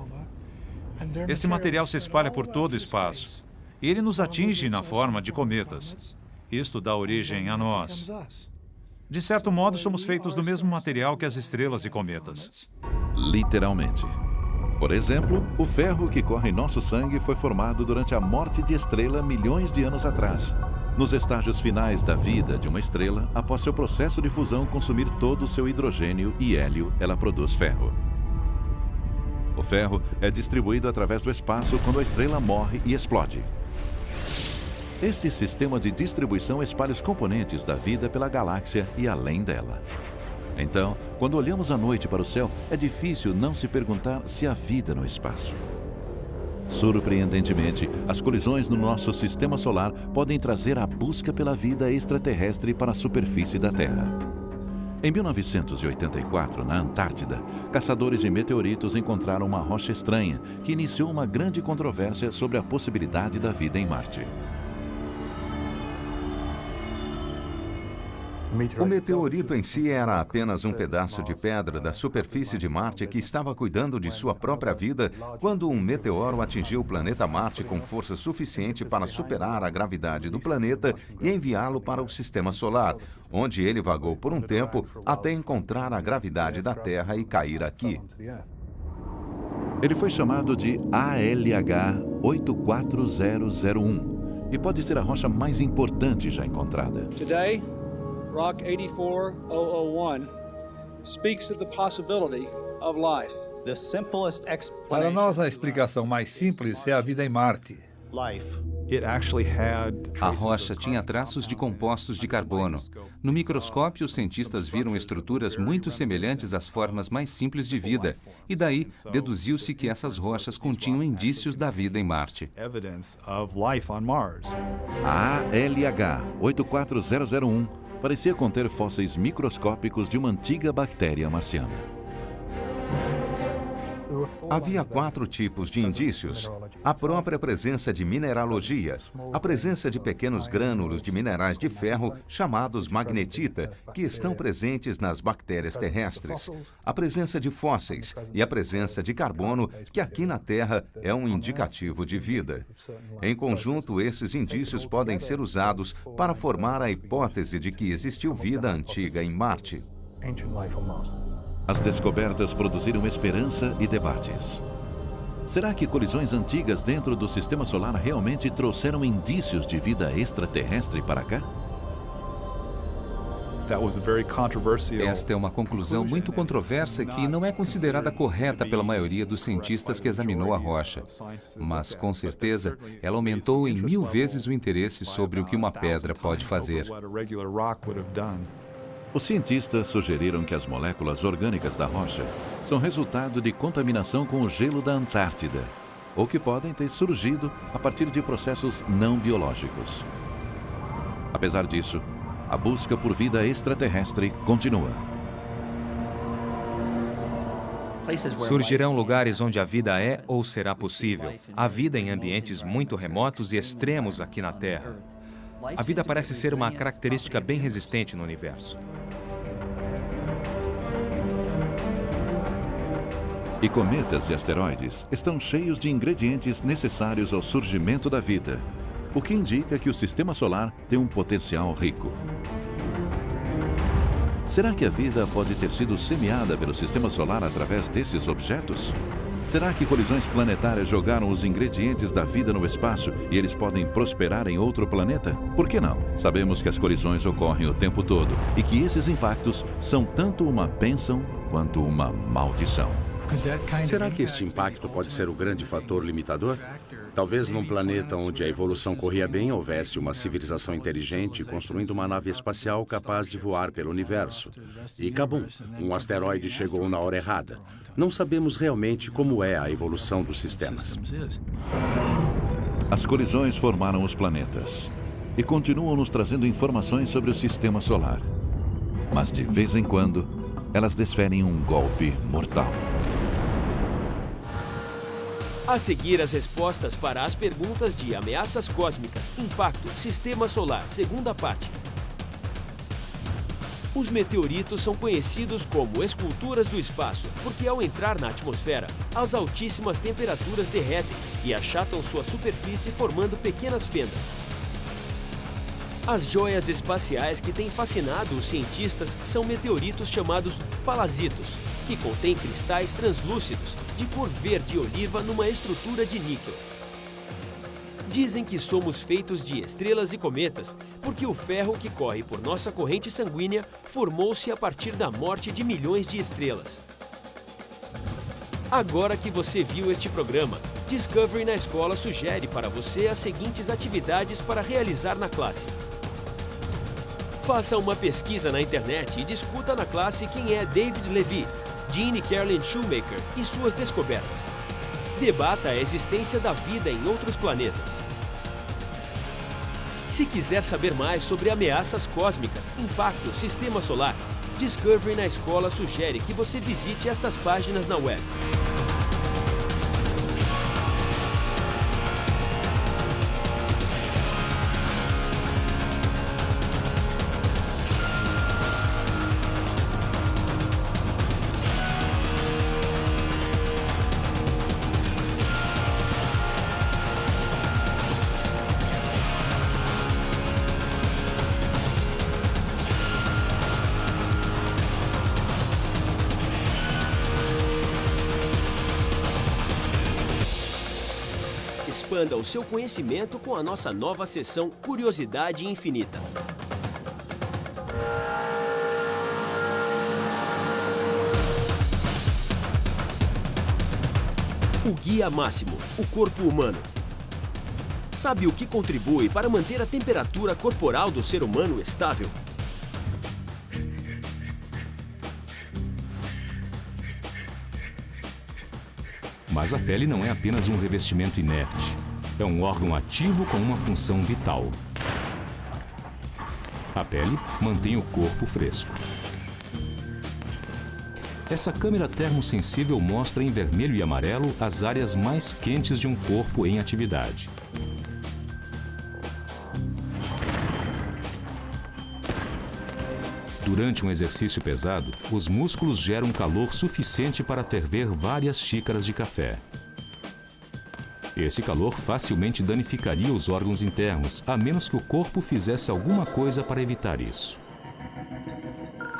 Este material se espalha por todo o espaço e ele nos atinge na forma de cometas. Isto dá origem a nós. De certo modo, somos feitos do mesmo material que as estrelas e cometas. Literalmente. Por exemplo, o ferro que corre em nosso sangue foi formado durante a morte de estrela milhões de anos atrás. Nos estágios finais da vida de uma estrela, após seu processo de fusão consumir todo o seu hidrogênio e hélio, ela produz ferro. O ferro é distribuído através do espaço quando a estrela morre e explode. Este sistema de distribuição espalha os componentes da vida pela galáxia e além dela. Então, quando olhamos à noite para o céu, é difícil não se perguntar se há vida no espaço. Surpreendentemente, as colisões no nosso Sistema Solar podem trazer a busca pela vida extraterrestre para a superfície da Terra. Em 1984, na Antártida, caçadores de meteoritos encontraram uma rocha estranha que iniciou uma grande controvérsia sobre a possibilidade da vida em Marte. O meteorito em si era apenas um pedaço de pedra da superfície de Marte que estava cuidando de sua própria vida quando um meteoro atingiu o planeta Marte com força suficiente para superar a gravidade do planeta e enviá-lo para o Sistema Solar, onde ele vagou por um tempo até encontrar a gravidade da Terra e cair aqui. Ele foi chamado de ALH 84001 e pode ser a rocha mais importante já encontrada. Rock 84001 speaks of the possibility of life. Para nós, a explicação mais simples é a vida em Marte. A rocha tinha traços de compostos de carbono. No microscópio, os cientistas viram estruturas muito semelhantes às formas mais simples de vida, e daí deduziu-se que essas rochas continham indícios da vida em Marte. A ALH 84001 parecia conter fósseis microscópicos de uma antiga bactéria marciana. Havia 4 tipos de indícios: a própria presença de mineralogia, a presença de pequenos grânulos de minerais de ferro chamados magnetita, que estão presentes nas bactérias terrestres, a presença de fósseis e a presença de carbono, que aqui na Terra é um indicativo de vida. Em conjunto, esses indícios podem ser usados para formar a hipótese de que existiu vida antiga em Marte. As descobertas produziram esperança e debates. Será que colisões antigas dentro do Sistema Solar realmente trouxeram indícios de vida extraterrestre para cá? Esta é uma conclusão muito controversa que não é considerada correta pela maioria dos cientistas que examinou a rocha. Mas, com certeza, ela aumentou em 1000 vezes o interesse sobre o que uma pedra pode fazer. Os cientistas sugeriram que as moléculas orgânicas da rocha são resultado de contaminação com o gelo da Antártida, ou que podem ter surgido a partir de processos não biológicos. Apesar disso, a busca por vida extraterrestre continua. Surgirão lugares onde a vida é ou será possível. Há vida em ambientes muito remotos e extremos aqui na Terra. A vida parece ser uma característica bem resistente no universo. E cometas e asteroides estão cheios de ingredientes necessários ao surgimento da vida, o que indica que o sistema solar tem um potencial rico. Será que a vida pode ter sido semeada pelo sistema solar através desses objetos? Será que colisões planetárias jogaram os ingredientes da vida no espaço e eles podem prosperar em outro planeta? Por que não? Sabemos que as colisões ocorrem o tempo todo e que esses impactos são tanto uma bênção quanto uma maldição. Será que este impacto pode ser o grande fator limitador? Talvez num planeta onde a evolução corria bem, houvesse uma civilização inteligente construindo uma nave espacial capaz de voar pelo universo. E cabum, um asteroide chegou na hora errada. Não sabemos realmente como é a evolução dos sistemas. As colisões formaram os planetas e continuam nos trazendo informações sobre o sistema solar. Mas de vez em quando, elas desferem um golpe mortal. A seguir, as respostas para as perguntas de ameaças cósmicas, impacto, sistema solar, segunda parte. Os meteoritos são conhecidos como esculturas do espaço, porque ao entrar na atmosfera, as altíssimas temperaturas derretem e achatam sua superfície formando pequenas fendas. As joias espaciais que têm fascinado os cientistas são meteoritos chamados palazitos, que contêm cristais translúcidos de cor verde oliva numa estrutura de níquel. Dizem que somos feitos de estrelas e cometas, porque o ferro que corre por nossa corrente sanguínea formou-se a partir da morte de milhões de estrelas. Agora que você viu este programa, Discovery na Escola sugere para você as seguintes atividades para realizar na classe. Faça uma pesquisa na internet e discuta na classe quem é David Levy, Gene e Carolyn Shoemaker e suas descobertas. Debata a existência da vida em outros planetas. Se quiser saber mais sobre ameaças cósmicas, impacto, sistema solar, Discovery na Escola sugere que você visite estas páginas na web. Expanda o seu conhecimento com a nossa nova seção Curiosidade Infinita. O guia máximo, o corpo humano. Sabe o que contribui para manter a temperatura corporal do ser humano estável? Mas a pele não é apenas um revestimento inerte. É um órgão ativo com uma função vital. A pele mantém o corpo fresco. Essa câmera termossensível mostra em vermelho e amarelo as áreas mais quentes de um corpo em atividade. Durante um exercício pesado, os músculos geram calor suficiente para ferver várias xícaras de café. Esse calor facilmente danificaria os órgãos internos, a menos que o corpo fizesse alguma coisa para evitar isso.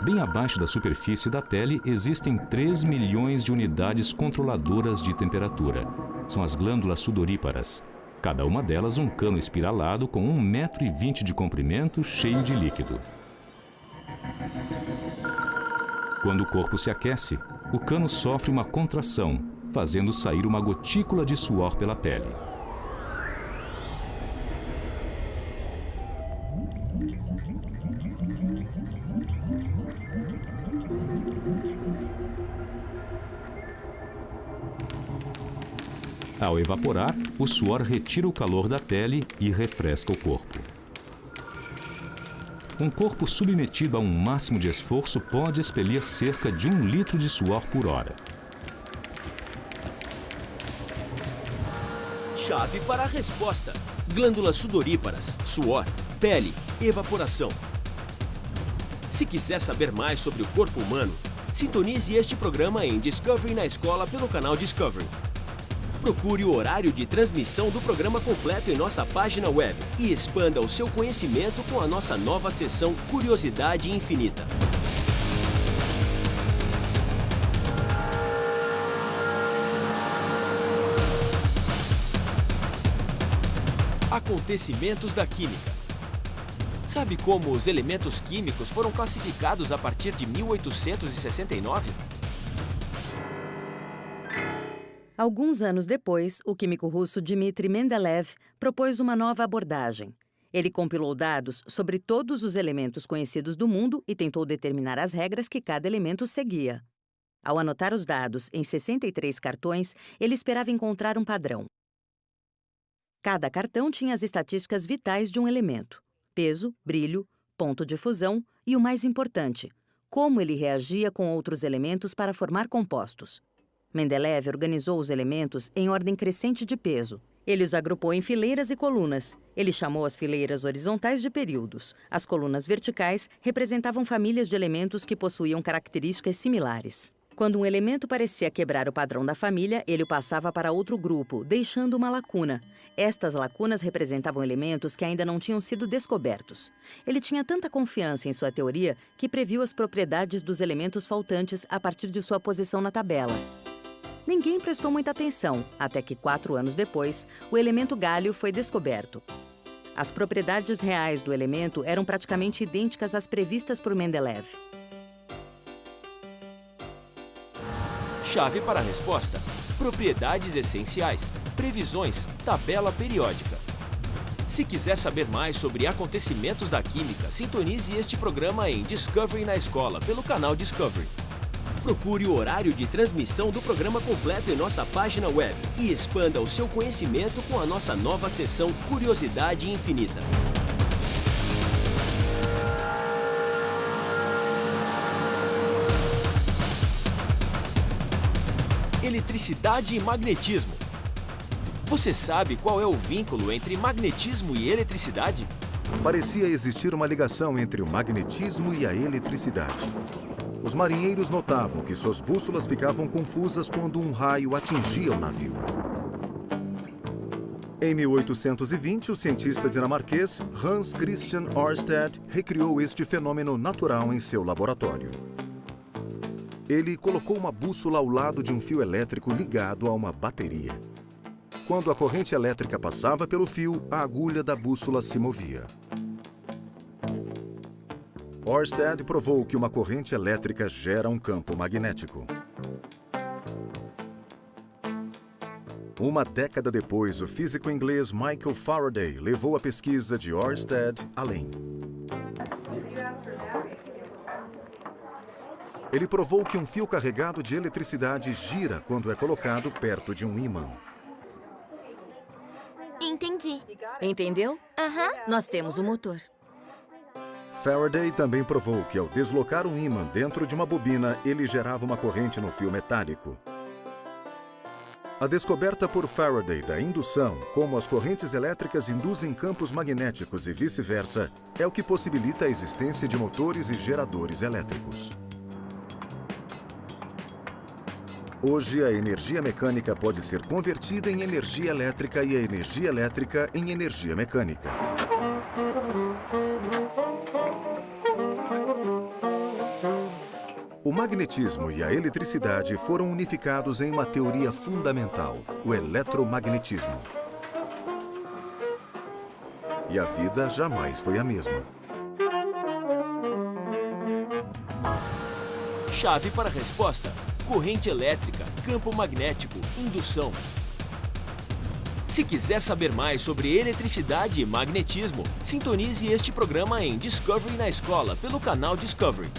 Bem abaixo da superfície da pele existem 3 milhões de unidades controladoras de temperatura. São as glândulas sudoríparas. Cada uma delas um cano espiralado com 1,20 m de comprimento cheio de líquido. Quando o corpo se aquece, o cano sofre uma contração, fazendo sair uma gotícula de suor pela pele. Ao evaporar, o suor retira o calor da pele e refresca o corpo. Um corpo submetido a um máximo de esforço pode expelir cerca de 1 litro de suor por hora. Chave para a resposta: glândulas sudoríparas, suor, pele, evaporação. Se quiser saber mais sobre o corpo humano, sintonize este programa em Discovery na Escola pelo canal Discovery. Procure o horário de transmissão do programa completo em nossa página web e expanda o seu conhecimento com a nossa nova seção Curiosidade Infinita. Acontecimentos da química. Sabe como os elementos químicos foram classificados a partir de 1869? Alguns anos depois, o químico russo Dmitry Mendeleev propôs uma nova abordagem. Ele compilou dados sobre todos os elementos conhecidos do mundo e tentou determinar as regras que cada elemento seguia. Ao anotar os dados em 63 cartões, ele esperava encontrar um padrão. Cada cartão tinha as estatísticas vitais de um elemento: peso, brilho, ponto de fusão e, o mais importante, como ele reagia com outros elementos para formar compostos. Mendeleev organizou os elementos em ordem crescente de peso. Ele os agrupou em fileiras e colunas. Ele chamou as fileiras horizontais de períodos. As colunas verticais representavam famílias de elementos que possuíam características similares. Quando um elemento parecia quebrar o padrão da família, ele o passava para outro grupo, deixando uma lacuna. Estas lacunas representavam elementos que ainda não tinham sido descobertos. Ele tinha tanta confiança em sua teoria que previu as propriedades dos elementos faltantes a partir de sua posição na tabela. Ninguém prestou muita atenção, até que 4 anos depois, o elemento gálio foi descoberto. As propriedades reais do elemento eram praticamente idênticas às previstas por Mendeleev. Chave para a resposta: propriedades essenciais, previsões, tabela periódica. Se quiser saber mais sobre acontecimentos da química, sintonize este programa em Discovery na Escola pelo canal Discovery. Procure o horário de transmissão do programa completo em nossa página web e expanda o seu conhecimento com a nossa nova seção Curiosidade Infinita. Eletricidade e magnetismo. Você sabe qual é o vínculo entre magnetismo e eletricidade? Parecia existir uma ligação entre o magnetismo e a eletricidade. Os marinheiros notavam que suas bússolas ficavam confusas quando um raio atingia o navio. Em 1820, o cientista dinamarquês Hans Christian Ørsted recriou este fenômeno natural em seu laboratório. Ele colocou uma bússola ao lado de um fio elétrico ligado a uma bateria. Quando a corrente elétrica passava pelo fio, a agulha da bússola se movia. Ørsted provou que uma corrente elétrica gera um campo magnético. Uma década depois, o físico inglês Michael Faraday levou a pesquisa de Ørsted além. Ele provou que um fio carregado de eletricidade gira quando é colocado perto de um ímã. Entendi. Entendeu? Aham. Nós temos um motor. Faraday também provou que ao deslocar um ímã dentro de uma bobina, ele gerava uma corrente no fio metálico. A descoberta por Faraday da indução, como as correntes elétricas induzem campos magnéticos e vice-versa, é o que possibilita a existência de motores e geradores elétricos. Hoje, a energia mecânica pode ser convertida em energia elétrica e a energia elétrica em energia mecânica. O magnetismo e a eletricidade foram unificados em uma teoria fundamental, o eletromagnetismo. E a vida jamais foi a mesma. chave para a resposta: corrente elétrica, campo magnético, indução. Se quiser saber mais sobre eletricidade e magnetismo, sintonize este programa em Discovery na Escola pelo canal Discovery.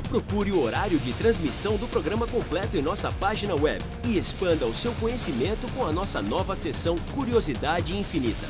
Procure o horário de transmissão do programa completo em nossa página web e expanda o seu conhecimento com a nossa nova seção Curiosidade Infinita.